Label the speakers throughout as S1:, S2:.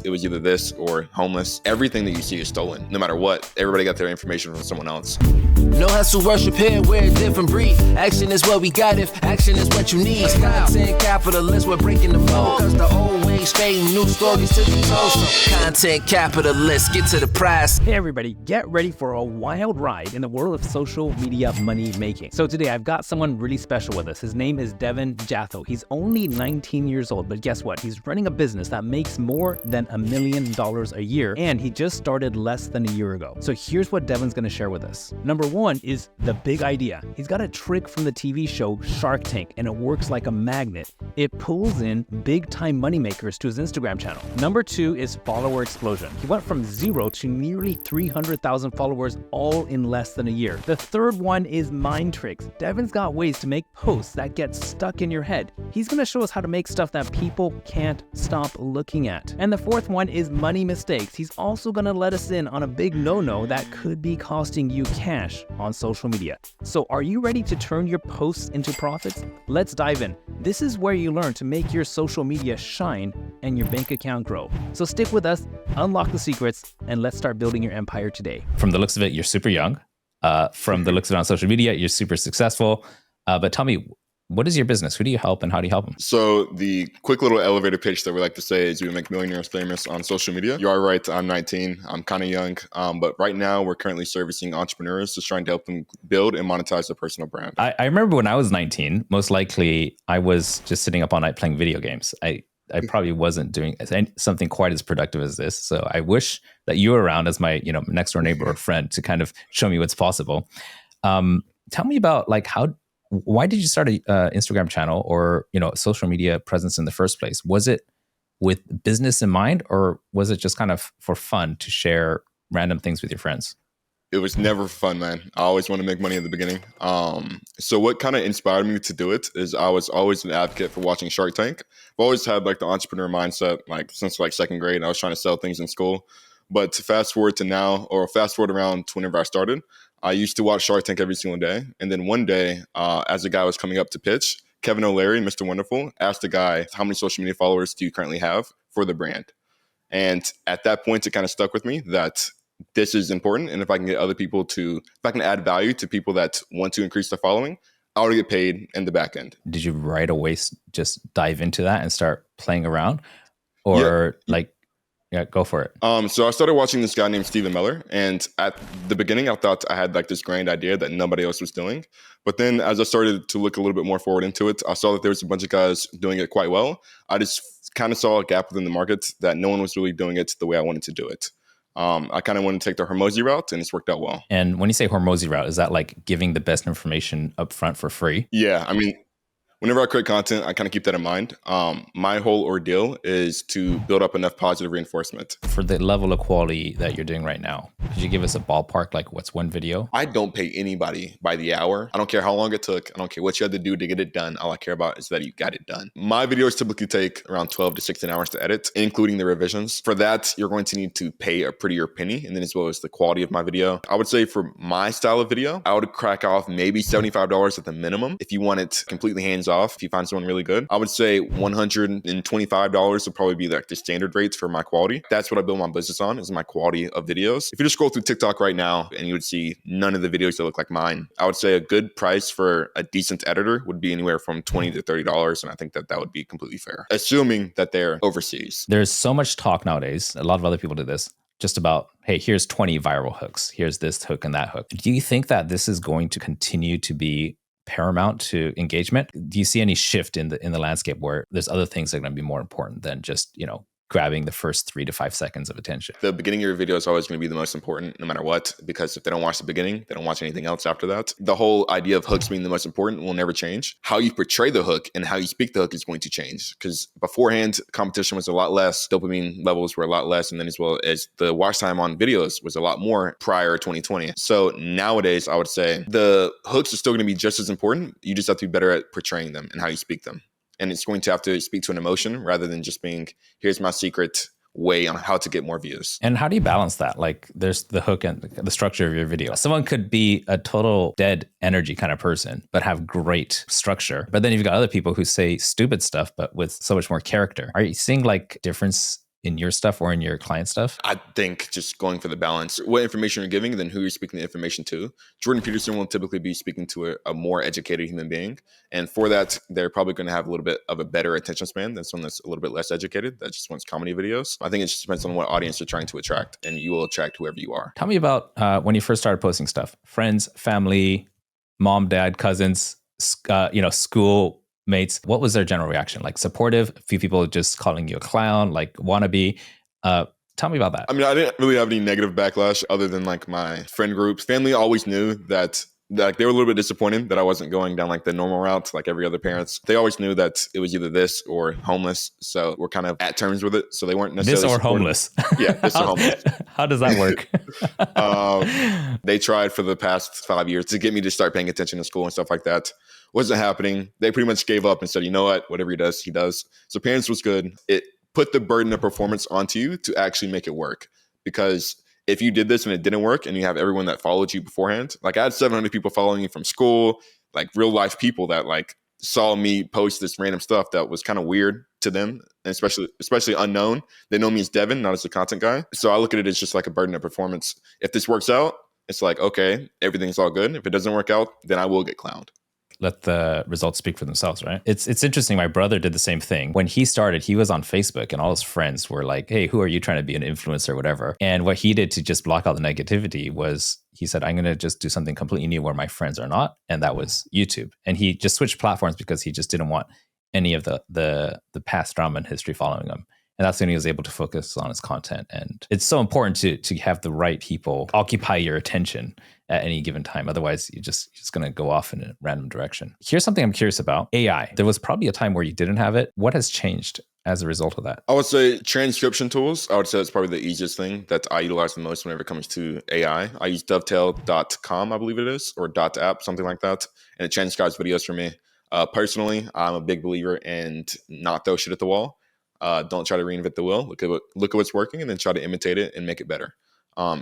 S1: it was either this or homeless. Everything that you see is stolen. No matter what, everybody got their information from someone else.
S2: No hustle, worship here, we're a different breed. Action is what we got if action is what you need. Content capitalists, we're breaking the mold. Cause the old ways fade, new stories to be told. So content capitalists, get to the prize.
S3: Hey everybody, get ready for a wild ride in the world of social media money making. So today I've got someone really special with us. His name is Devin Jatho. He's only 19 years old, but guess what? He's running a business that makes more than $1 million a year, and he just started less than a year ago. So here's what Devin's gonna share with us. Number one is the big idea. He's got a trick from the TV show Shark Tank, and it works like a magnet. It pulls in big time moneymakers to his Instagram channel. Number two is follower explosion. He went from 0 to nearly 300,000 followers all in less than a year. The third one is mind tricks. Devin's got ways to make posts that get stuck in your head. He's gonna show us how to make stuff that people can't stop looking at. And the fourth one is money mistakes. He's also gonna let us in on a big no-no that could be costing you cash on social media. So are you ready to turn your posts into profits? Let's dive in. This is where you learn to make your social media shine and your bank account grow. So stick with us, unlock the secrets, and let's start building your empire today.
S4: From the looks of it, you're super young. From the looks of it on social media, you're super successful. But tell me, what is your business? Who do you help and how do you help them?
S1: So the quick little elevator pitch that we like to say is we make millionaires famous on social media. You are right, I'm 19, I'm kind of young, but right now we're currently servicing entrepreneurs, just trying to help them build and monetize their personal brand.
S4: I remember when I was 19, most likely I was just sitting up all night playing video games. I probably wasn't doing something quite as productive as this. So I wish that you were around as my next door neighbor or friend to kind of show me what's possible. Tell me about why did you start a Instagram channel or social media presence in the first place? Was it with business in mind, or was it just kind of for fun to share random things with your friends?
S1: It was never fun, man. I always wanted to make money in the beginning. So what kind of inspired me to do it is I was always an advocate for watching Shark Tank. I've always had the entrepreneur mindset, since second grade. I was trying to sell things in school. But to fast forward to now, or fast forward around to whenever I started, I used to watch Shark Tank every single day. And then one day, as the guy was coming up to pitch, Kevin O'Leary, Mr. Wonderful, asked the guy, how many social media followers do you currently have for the brand? And at that point, it kind of stuck with me that this is important. And if I can get other people if I can add value to people that want to increase their following, I ought to get paid in the back end.
S4: Did you right away just dive into that and start playing around? Or Yeah, go for it.
S1: So I started watching this guy named Stephen Miller, and at the beginning, I thought I had this grand idea that nobody else was doing. But then, as I started to look a little bit more forward into it, I saw that there was a bunch of guys doing it quite well. I just kind of saw a gap within the market that no one was really doing it the way I wanted to do it. I kind of wanted to take the Hormozi route, and it's worked out well.
S4: And when you say Hormozi route, is that giving the best information up front for free?
S1: Yeah, whenever I create content, I kind of keep that in mind. My whole ordeal is to build up enough positive reinforcement.
S4: For the level of quality that you're doing right now, could you give us a ballpark, what's one video?
S1: I don't pay anybody by the hour. I don't care how long it took. I don't care what you had to do to get it done. All I care about is that you got it done. My videos typically take around 12 to 16 hours to edit, including the revisions. For that, you're going to need to pay a prettier penny, and then as well as the quality of my video. I would say for my style of video, I would crack off maybe $75 at the minimum. If you want it completely hands-off, if you find someone really good, I would say $125 would probably be the standard rates for my quality. That's what I build my business on, is my quality of videos. If you just scroll through TikTok right now and you would see none of the videos that look like mine, I would say a good price for a decent editor would be anywhere from $20 to $30. And I think that would be completely fair, assuming that they're overseas.
S4: There's so much talk nowadays. A lot of other people do this. Just about, hey, here's 20 viral hooks. Here's this hook and that hook. Do you think that this is going to continue to be paramount to engagement? Do you see any shift in the landscape where there's other things that are going to be more important than just, grabbing the first 3 to 5 seconds of attention?
S1: The beginning of your video is always going to be the most important, no matter what, because if they don't watch the beginning, they don't watch anything else after that. The whole idea of hooks being the most important will never change. How you portray the hook and how you speak the hook is going to change, because beforehand, competition was a lot less, dopamine levels were a lot less, and then as well as the watch time on videos was a lot more prior to 2020. So nowadays, I would say the hooks are still going to be just as important. You just have to be better at portraying them and how you speak them. And it's going to have to speak to an emotion rather than just being, here's my secret way on how to get more views.
S4: And how do you balance that? There's the hook and the structure of your video. Someone could be a total dead energy kind of person, but have great structure. But then you've got other people who say stupid stuff, but with so much more character. Are you seeing difference in your stuff or in your client stuff?
S1: I think just going for the balance, what information you're giving, then who you're speaking the information to. Jordan Peterson will typically be speaking to a more educated human being. And for that, they're probably going to have a little bit of a better attention span than someone that's a little bit less educated that just wants comedy videos. I think it just depends on what audience you're trying to attract, and you will attract whoever you are.
S4: Tell me about when you first started posting stuff. Friends, family, mom, dad, cousins, school mates. What was their general reaction? Like supportive? A few people just calling you a clown, like wannabe. Tell me about that.
S1: I mean, I didn't really have any negative backlash other than like my friend groups. Family always knew that like they were a little bit disappointed that I wasn't going down like the normal route like every other parents. They always knew that it was either this or homeless. So we're kind of at terms with it. So they weren't necessarily
S4: this or
S1: supportive.
S4: homeless.
S1: Yeah, this or homeless.
S4: How does that work?
S1: They tried for the past 5 years to get me to start paying attention to school and stuff like that. Wasn't happening. They pretty much gave up and said, you know what, whatever he does, he does. So parents was good. It put the burden of performance onto you to actually make it work. Because if you did this and it didn't work and you have everyone that followed you beforehand, like I had 700 people following me from school, like real life people that like saw me post this random stuff that was kind of weird to them, and especially unknown. They know me as Devin, not as a content guy. So I look at it as just like a burden of performance. If this works out, it's like, okay, everything's all good. If it doesn't work out, then I will get clowned.
S4: Let the results speak for themselves, right? It's interesting. My brother did the same thing. When he started, he was on Facebook and all his friends were like, hey, who are you trying to be an influencer or whatever? And what he did to just block out the negativity was he said, I'm going to just do something completely new where my friends are not. And that was YouTube. And he just switched platforms because he just didn't want any of the past drama and history following him. And that's when he was able to focus on his content. And it's so important to have the right people occupy your attention at any given time. Otherwise, you're just going to go off in a random direction. Here's something I'm curious about. AI. There was probably a time where you didn't have it. What has changed as a result of that?
S1: I would say transcription tools. I would say it's probably the easiest thing that I utilize the most whenever it comes to AI. I use dovetail.com, I believe it is, or .app, something like that. And it transcribes videos for me. Personally, I'm a big believer in not throw shit at the wall. Don't try to reinvent the wheel. Look at what's working and then try to imitate it and make it better.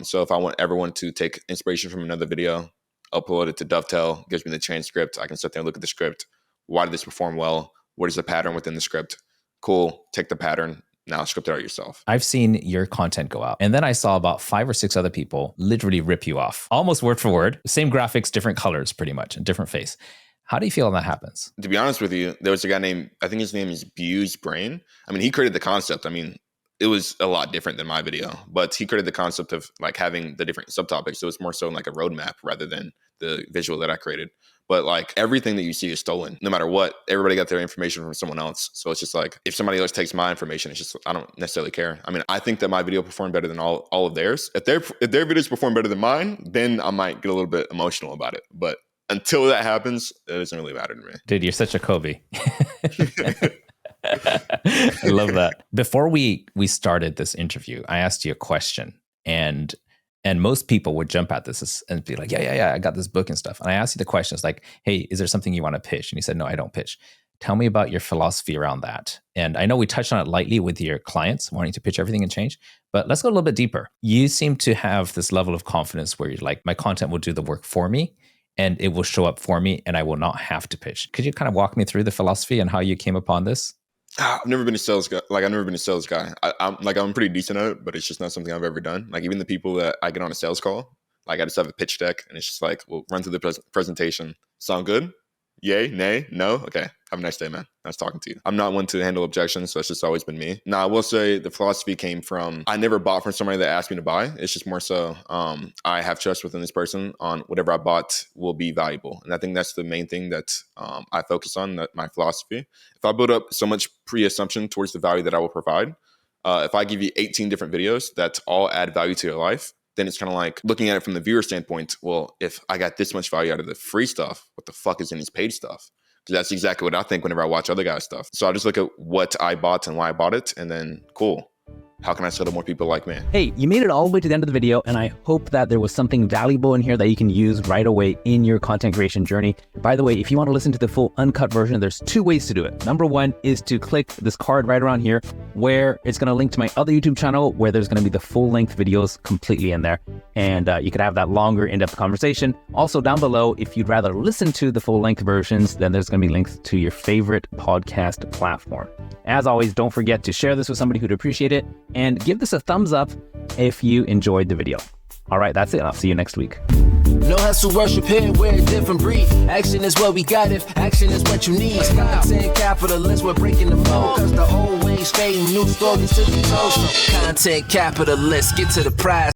S1: So if I want everyone to take inspiration from another video, upload it to Dovetail, gives me the transcript. I can sit there and look at the script. Why did this perform well? What is the pattern within the script? Cool. Take the pattern. Now script it out yourself.
S4: I've seen your content go out. And then I saw about 5 or 6 other people literally rip you off. Almost word for word. Same graphics, different colors pretty much, and different face. How do you feel when that happens?
S1: To be honest with you, there was a guy named, I think his name is Bu's Brain. I mean, he created the concept. I mean, it was a lot different than my video, but he created the concept of like having the different subtopics. So it's more so like a roadmap rather than the visual that I created. But like everything that you see is stolen. No matter what, everybody got their information from someone else. So it's just like if somebody else takes my information, it's just I don't necessarily care. I mean, I think that my video performed better than all of theirs. If their videos perform better than mine, then I might get a little bit emotional about it. But until that happens, it doesn't really matter to me.
S4: Dude, you're such a Kobe. I love that. Before we started this interview, I asked you a question, and most people would jump at this and be like, yeah, I got this book and stuff. And I asked you the questions like, hey, is there something you want to pitch? And you said, no, I don't pitch. Tell me about your philosophy around that. And I know we touched on it lightly with your clients wanting to pitch everything and change, but let's go a little bit deeper. You seem to have this level of confidence where you're like, my content will do the work for me and it will show up for me and I will not have to pitch. Could you kind of walk me through the philosophy and how you came upon this?
S1: I've never been a sales guy. I'm pretty decent at it, but it's just not something I've ever done. Like even the people that I get on a sales call, like I just have a pitch deck and it's just like, we'll run through the presentation. Sound good? Yay, nay, no? Okay. Have a nice day, man. Nice talking to you. I'm not one to handle objections, so that's just always been me. Now, I will say the philosophy came from, I never bought from somebody that asked me to buy. It's just more so I have trust within this person on whatever I bought will be valuable. And I think that's the main thing that I focus on, that my philosophy. If I build up so much pre-assumption towards the value that I will provide, if I give you 18 different videos that all add value to your life, then it's kind of like looking at it from the viewer standpoint. Well, if I got this much value out of the free stuff, what the fuck is in these paid stuff? Because that's exactly what I think whenever I watch other guys' stuff. So I just look at what I bought and why I bought it. And then, cool. How can I sell to more people like me?
S3: Hey, you made it all the way to the end of the video, and I hope that there was something valuable in here that you can use right away in your content creation journey. By the way, if you want to listen to the full uncut version, there's 2 ways to do it. Number 1 is to click this card right around here, where it's going to link to my other YouTube channel, where there's going to be the full-length videos completely in there. And you could have that longer, in-depth conversation. Also, down below, if you'd rather listen to the full-length versions, then there's going to be links to your favorite podcast platform. As always, don't forget to share this with somebody who'd appreciate it. and give this a thumbs up if you enjoyed the video. All right, that's it. I'll see you next week.
S2: No hustle, worship here, we're a different breed. Action is what we got if action is what you need. Content capitalists, we're breaking the mold. Cause the old ways fading, new stories to be told. So content capitalists, get to the prize.